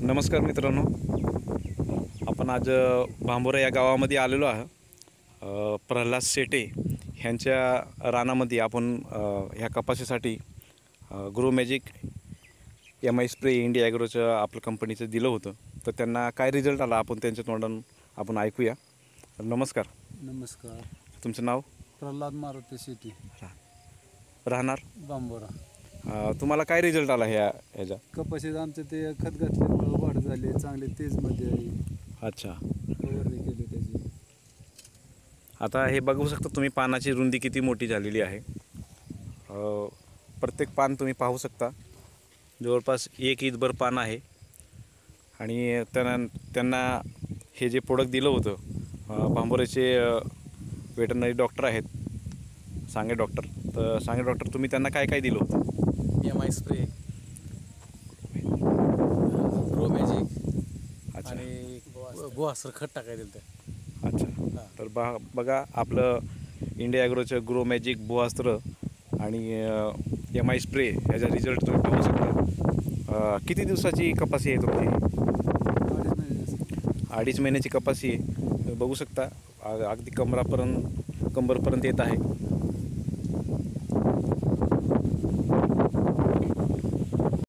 नमस्कार मित्रांनो, आपण आज भांबोरा या गावामध्ये आलेलो आहे. प्रल्हाद शेटे ह्यांच्या रानामध्ये आपण ह्या कपाशीसाठी grow magic MI spray India ॲग्रोचं आपलं कंपनीचं दिलं होतं. तर त्यांना काय रिझल्ट आला आपण त्यांच्या तोंडातून आपण ऐकूया. नमस्कार. नमस्कार. तुमचं नाव? प्रल्हाद मारुती शेटे, राहणार बांबोरा. तुम्हाला काय रिझल्ट आला ह्याचा? कपाशीत आमचं ते खत घातल्यामुळं वाढ झाली, चांगली तेजमध्ये आहे. अच्छा, फवारणी केली त्याची. आता हे बघू शकता तुम्ही, पानाची रुंदी किती मोठी झालेली आहे. प्रत्येक पान तुम्ही पाहू शकता, जवळपास 1 इंचभर पान आहे. आणि त्यांना हे जे प्रोडक्ट दिलं होतं, भांबोऱ्याचे वेटरनरी डॉक्टर आहेत, सांगे डॉक्टर. तर सांगे डॉक्टर, तुम्ही त्यांना काय काय दिलं होतं? MI spray, grow magic. अच्छा. आणि गोहासर खत टाकायला दिलं ते. अच्छा. तर बघा, आपलं इंडिया ॲग्रोचं ग्रो मॅजिक, भुआस्त्र आणि MI स्प्रे ह्याचा रिझल्ट तुम्ही पाहू शकता. किती दिवसाची कपाशी आहे तुमची? 2.5 महिन्याची कपाशी आहे. बघू शकता, अगदी कंबरपर्यंत येत आहे.